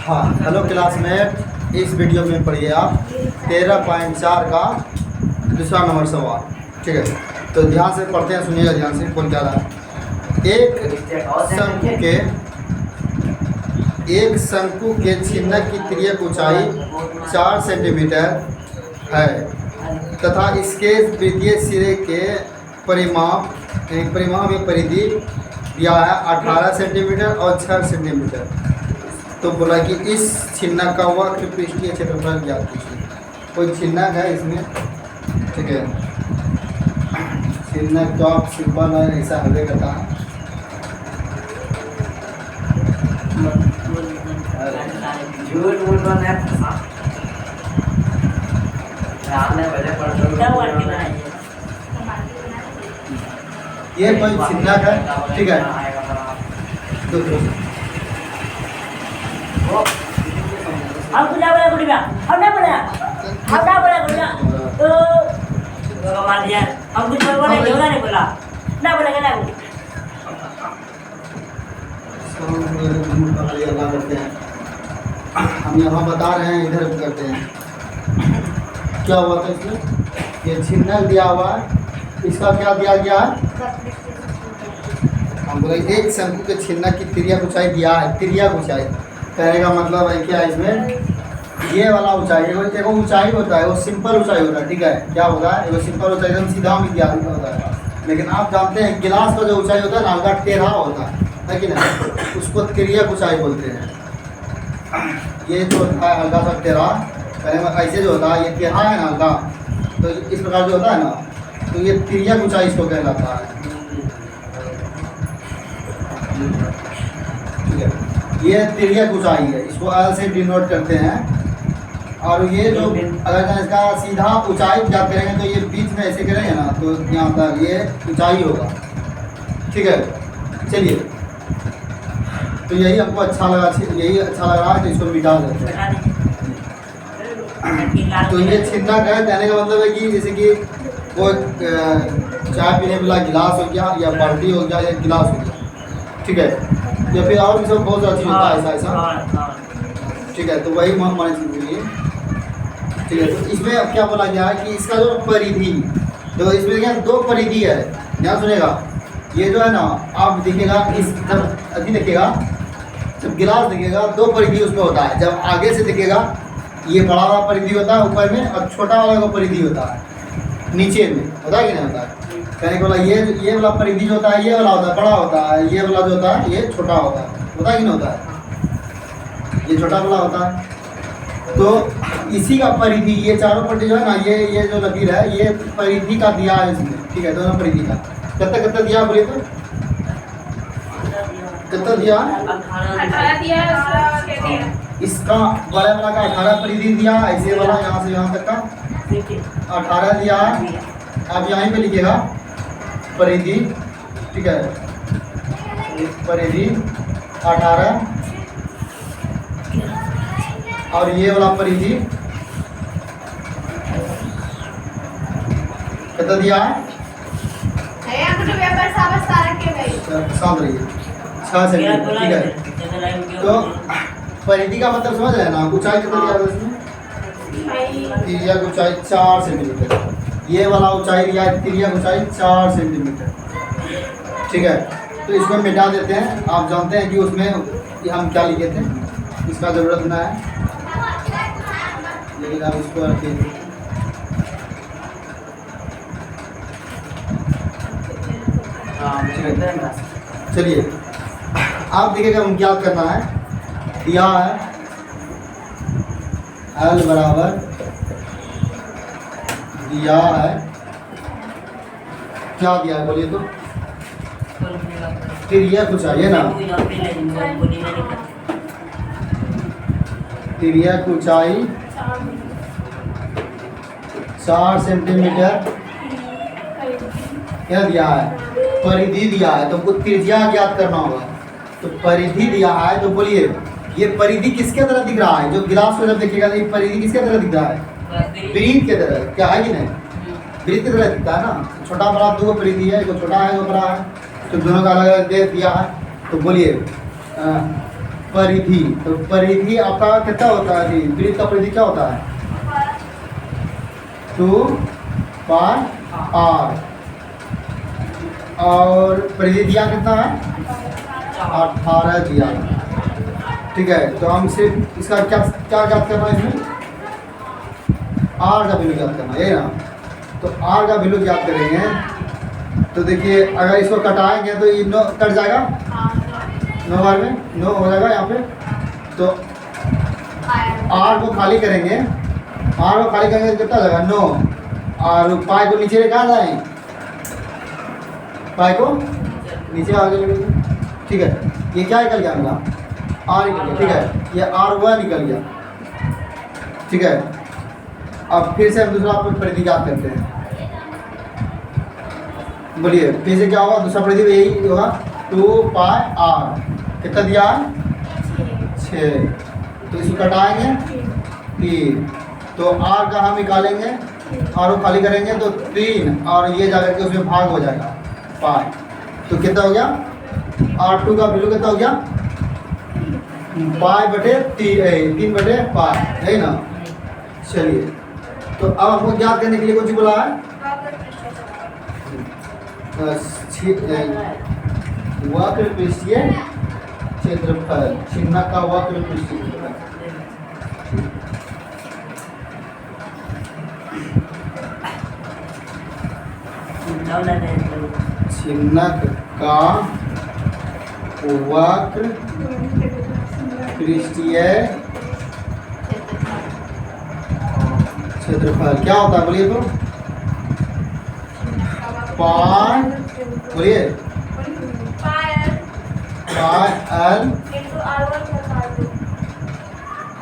हाँ, hello classmate, इस video में पढ़िए आप 13.4 का दूसरा नंबर सवाल। ठीक है, तो ध्यान से पढ़ते हैं, सुनिएगा ध्यान से कौन क्या रहा है। एक शंकु के छिन्नक की तिर्यक ऊंचाई 4 सेंटीमीटर है तथा इसके द्वितीय सिरे के परिमाप में परिधि दिया है 18 सेंटीमीटर और 6 सेंटीमीटर। तो बोला कि इस छिन्नक का वक्र पृष्ठीय क्षेत्रफल ज्ञात कीजिए। कोई छिन्नक है इसमें, ठीक है। छिन्नक तो आप सिंपल है, ऐसा हवे करता है। ये कोई छिन्नक है, ठीक है। हम कुछ बोला गुड़िया, हम ना बोला गुड़िया, तो मान लिया हम कुछ बोला नहीं बोला ना बोलेगा ना वो। हम यहाँ बता रहे हैं, इधर करते हैं। क्या हुआ था इसमें? ये छिन्नक दिया हुआ है, इसका क्या दिया गया है? हम बोले एक शंकु के छिन्नक की तिर्यक ऊंचाई दिया है। तिर्यक ऊंचाई कहने का मतलब है क्या इसमें? ये वाला ऊंचाई, एक ऊंचाई होता है, वो सिंपल ऊंचाई होता है, ठीक है। क्या होता है? वो सिंपल ऊंचाई एकदम सीधा विज्ञान का होता है। लेकिन आप जानते हैं गिलास का जो ऊंचाई होता है ना, हल्का टेढ़ा होता है कि नहीं? उसको तिर्यक ऊंचाई बोलते हैं। ये जो होता है हल्का सा टेढ़ा, कहने में ऐसे जो होता है, ये टेढ़ा है ना हल्का, तो इस प्रकार जो होता है ना, तो ये तिर्यक ऊंचाई इसको कहलाता है। ठीक है, ये तिर्यक ऊंचाई है, इसको एल से डिनोट करते हैं। और ये जो अगर इसका सीधा ऊंचाई ज्ञात करेंगे तो ये बीच में ऐसे करेंगे ना, तो यहाँ तक ये ऊंचाई होगा। ठीक है, चलिए, तो यही हमको अच्छा लगा, यही अच्छा लग रहा है, तो इसको मिटा देते हैं। तो ये छिन्नक है, कहने का मतलब है कि जैसे कि वो चाय पीने वाला गिलास हो गया, या बाल्टी हो गया, या गिलास हो गया, ठीक है। या फिर और भी सब बहुत सारा चीज़ होता है ऐसा ऐसा, ठीक है। तो वही मान लीजिए, ठीक है। तो इसमें अब क्या बोला गया है कि इसका जो परिधि, तो इसमें क्या दो परिधि है, ध्यान सुनेगा। ये जो है ना, आप देखिएगा इस जब अभी देखिएगा, जब गिलास देखिएगा दो परिधि उसमें होता है। जब आगे से देखिएगा ये बड़ा वाला परिधि होता है ऊपर में, और छोटा वाला का परिधि होता है नीचे में, होता है कि नहीं होता है? कहने को बोला ये वाला परिधि जो होता है, ये वाला होता है बड़ा होता है, ये वाला जो होता है ये छोटा होता है कि नहीं होता है? ये छोटा वाला होता है। तो इसी का परिधि, ये चारों पट्टी जो है ना, ये जो लकीर है, ये परिधि का दिया है इसमें, ठीक है। दोनों परिधि का कितना दिया बोलिए तो? कितना दिया? 18 दिया। इसका बड़ा वाला का 18 परिधि दिया, ऐसे वाला यहाँ से यहाँ तक का 18 दिया है। आप यहीं पे लिखिएगा परिधि, ठीक है। परिधि 18, और ये वाला परिधि कितना दिया है? साथ रहिए 6 सेंटीमीटर, ठीक है। तो परिधि का मतलब समझ रहे हैं ना? ऊंचाई कितना दिया है इसमें? तिर्यक ऊंचाई 4 सेंटीमीटर। ये वाला ऊंचाई दिया है, तिर्यक ऊंचाई 4 सेंटीमीटर, ठीक है। तो इसको मिटा देते हैं। आप जानते हैं कि उसमें हम क्या लिखे थे, इसका ज़रूरत ना है, लेकिन आप इसको रखिए। चलिए, आप देखिएगा हम क्या करना है। दिया है L बराबर, दिया है क्या दिया है बोलिए तो? तिर्यक ऊंचाई है ना, तिर्यक ऊंचाई 4 सेंटीमीटर क्या दिया है? परिधि दिया है, तो हमको त्रिज्या ज्ञात करना होगा। तो परिधि दिया है, तो बोलिए ये परिधि किसके तरह दिख रहा है? जो गिलास को जब देखिएगा तो ये परिधि किसके तरह दिख रहा है? वृत्त के तरह, क्या है कि नहीं? वृत्त की तरह दिखता है ना। छोटा बड़ा दो परिधि है, एक छोटा है एक बड़ा है, तो दोनों का अलग अलग दे दिया है। तो बोलिए परिधि। तो परिधि आपका कितना होता है? वृत्त का परिधि क्या होता है? 2 पाई r। और परिधि दिया कितना है? 18 दिया। ठीक है, तो हम सिर्फ इसका क्या क्या ज्ञात करना है? इसमें r का वैल्यू ज्ञात करना है ना। तो r का वैल्यू ज्ञात करेंगे तो देखिए, अगर इसको कटाएंगे तो ये 9 कट जाएगा, 9 बार में 9 हो जाएगा यहाँ पे। तो r को खाली करेंगे, r को खाली करेंगे तो कितना हो जाएगा? 9। और पाई को नीचे कहाँ लाएं? पाई को नीचे आगे लगेंगे। ठीक है, ये क्या निकल गया मेरा? r निकल गया। ठीक है, ये r1 निकल गया। ठीक है, अब फिर से हम दूसरा परिधि ज्ञात करते हैं। बोलिए फिर से क्या होगा? दूसरा परिधि यही होगा, 2 पाई r। कितना दिया? 6। तो इसको कटाएंगे 3। तो r का हम निकालेंगे, r को खाली करेंगे तो 3, और ये जाकर के उसमें भाग हो जाएगा पाई। तो कितना हो गया? r2 का वैल्यू कितना हो गया? पाई बटे 3 बटे पाई, है ना। चलिए, तो अब हमको ज्ञात करने के लिए कुछ बोला है? वक्र पृष्ठीय क्षेत्रफल, छिन्नक का वक्र पृष्ठीय क्षेत्रफल। छिन्नक का वक्र पृष्ठीय क्षेत्रफल क्या होता है? बोलिए तो। पाई, बोलिए पाई l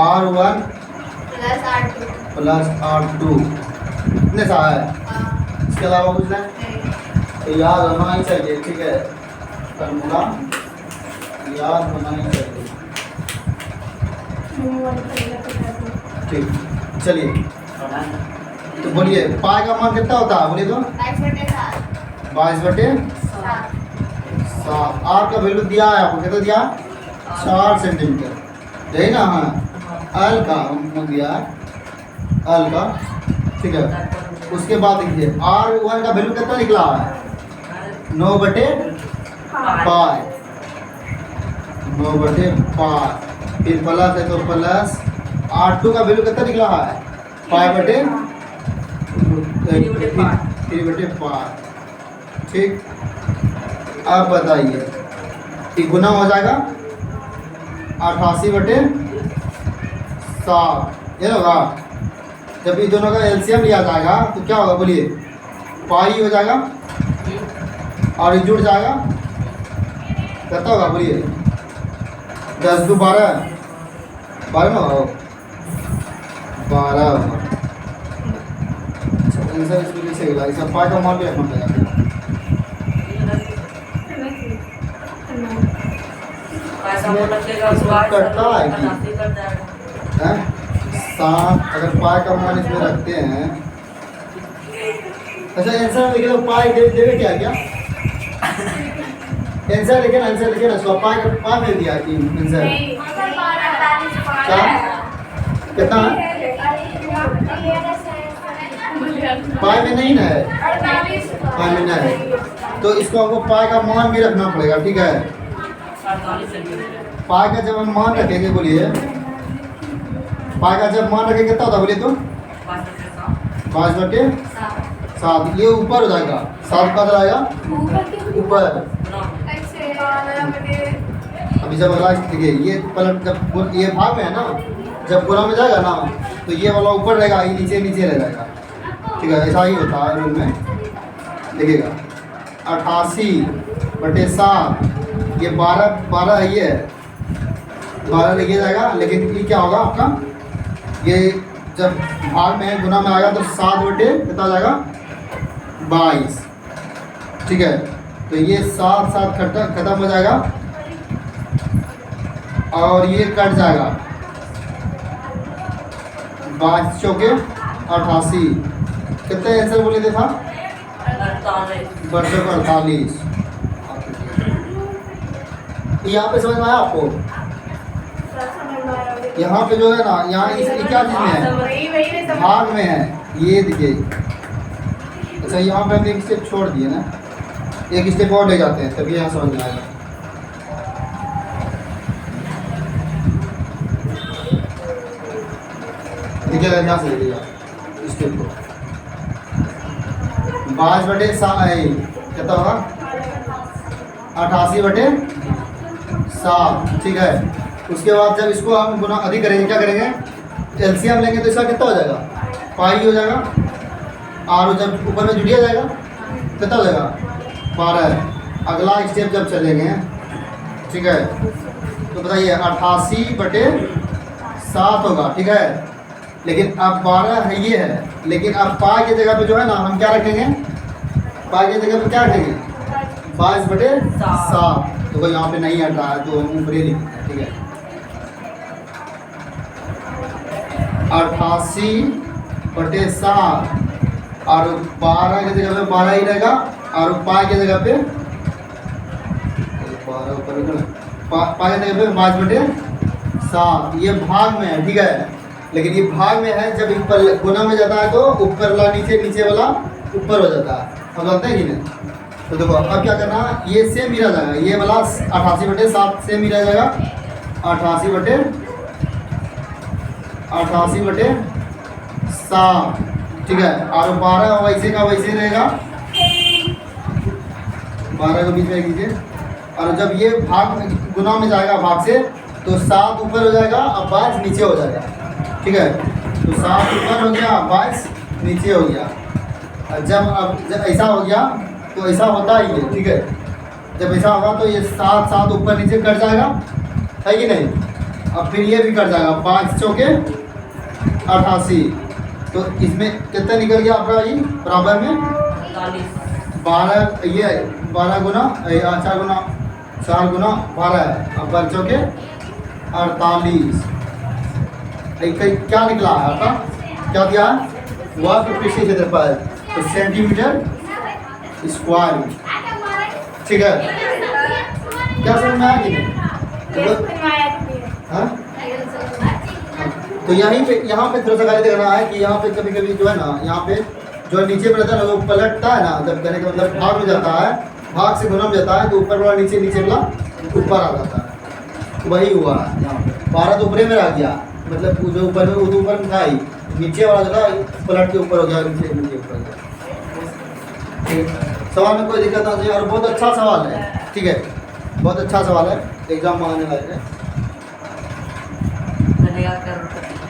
r1 प्लस r2। इतने सा है, इसके अलावा कुछ नहीं। तो याद होना ही चाहिए। ठीक है, फॉर्मूला याद होना ही चाहिए। ठीक, चलिए तो बोलिए पाई का मान कितना होता है? बोलिए तो 22/7। r का वैल्यू दिया है आपको, कितना दिया? 4 सेंटीमीटर, यही ना। हाँ, l का हमने दिया है, l का। ठीक है, उसके बाद देखिए r1 का वैल्यू कितना निकला है? 9/पाई। 9/पाई, फिर प्लस है तो प्लस। r2 का वैल्यू कितना निकला है? पाई बटे 3/पाई। ठीक, अब बताइए, ये गुना हो जाएगा 88/7, ये होगा। जब ये दोनों का एलसीएम लिया जाएगा तो क्या होगा? बोलिए, पाई हो जाएगा और ये जुड़ जाएगा, कितना होगा? बोलिए 10 2 12, 12 ना होगा, 12 होगा। आंसर इसमें लिखे गया, इसका पाई का मान भी रखना पड़ेगा। कटता है कि 7, अगर पाई का मान इसमें रखते हैं। अच्छा, आंसर लिखे तो पाई देवे क्या क्या? आंसर लिखे ना, आंसर लिखे ना। सो पाई में दिया कि आंसर क्या कितना है? पाई में नहीं ना है, पाई में नहीं है। तो इसको आपको पाई का मान भी रखना पड़ेगा। ठीक है, पाई का जब हम मान रखेंगे, बोलिए पाई का जब मान रखेंगे कितना होता? बोलिए तो 5/7। ये ऊपर हो जाएगा, 7 का जाएगा ऊपर। अभी जब अगला देखिए, ये पलट जब ये भाग में है ना, जब गुना में जाएगा ना तो ये वाला ऊपर रहेगा, ये नीचे नीचे रह जाएगा। ठीक है, ऐसा ही होता है रूल में। देखिएगा 88/7, ये 12 है, ये 12 लिखिए जाएगा। लेकिन ये क्या होगा आपका? ये जब भाग में है, गुना में आएगा तो 7 कितना हो जाएगा? 22। ठीक है, तो ये 7 खत्म हो जाएगा और ये कट जाएगा। 22 चौके 88। कितने आंसर बोले थे था? 48। यहाँ पे समझ में आया आपको? यहाँ पे जो है ना, यहाँ इसकी क्या चीज़ में है, भाग में है, ये देखिए। अच्छा यहाँ पे हम एक स्टेप छोड़ दिए ना, एक स्टेप और ले जाते हैं तभी यहाँ समझ में आएगा। देखिए यहाँ से देखिएगा स्टेप को, 22/7 कितना होगा, 88/7, ठीक है। उसके बाद जब इसको हम गुना अधिक करेंगे, क्या करेंगे, एलसीएम लेंगे तो इसका कितना हो जाएगा, पाई हो जाएगा, और जब ऊपर में जुड़िया जाएगा कितना हो जाएगा, 12। अगला स्टेप जब चलेंगे, ठीक है, तो बताइए 88/7 होगा, ठीक है। लेकिन अब 12 है, ये है, लेकिन अब पाई की जगह पे जो है ना हम क्या रखेंगे, पाई की जगह पे क्या रखेंगे, 22/7। तो कोई यहाँ पे नहीं हट रहा है तो हम ऊपर ही लिखेंगे, ठीक है। 88/7 और 12 की जगह पे 12 ही रहेगा, और पाई की जगह पे 12 ऊपर पाई की जगह पे 22/7। ये भाग में है, ठीक है। लेकिन ये भाग में है, जब ऊपर गुना में जाता है तो ऊपर वाला नीचे, नीचे वाला ऊपर हो जाता है, हम जानते हैं कि नहीं। तो देखो अब क्या करना है, ये सेम ही रह जाएगा, ये वाला 88/7 सेम ही रह जाएगा, 88/7, ठीक है। और 12 वैसे का वैसे रहेगा, 12 को बीच में कीजिए। और जब ये भाग गुना में जाएगा भाग से, तो 7 ऊपर हो जाएगा और 22 नीचे हो जाएगा, ठीक है। तो 7 ऊपर हो गया, 22 नीचे हो गया। जब ऐसा हो गया तो ऐसा होता ही है, ठीक है। जब ऐसा होगा तो ये 7 ऊपर नीचे कट जाएगा, है कि नहीं। अब फिर ये भी कट जाएगा, 5 चौके 88। तो इसमें कितना निकल गया आपका, ये बराबर में 12, ये 12 गुना 4 गुना 12 है, अब 5 चौके 48। क्या निकला है आपका, क्या दिया है, वर्ग पृष्ठीय क्षेत्रफल, तो सेंटीमीटर स्क्वायर, ठीक है। क्या समझ में आया कि नहीं, हाँ? तो यहीं पे यहाँ पे थोड़ा सा गाली देखना है कि यहाँ पे कभी कभी जो है ना, यहाँ पे जो नीचे में रहता है ना वो पलटता है ना, जब कहने का मतलब भाग में जाता है, भाग से गुना में जाता है, तो ऊपर वाला नीचे, नीचे वाला ऊपर आ जाता है। वही हुआ यहाँ पे, 12 तो ऊपर में रह गया, मतलब जो ऊपर में, वो तो ऊपर में था ही, नीचे वाला जो था पलट के ऊपर हो गया, नीचे नीचे ऊपर हो गया, ठीक है। सवाल में कोई दिक्कत नहीं है, और बहुत अच्छा सवाल है, ठीक है, बहुत अच्छा सवाल है, एग्जाम में आने वाले है।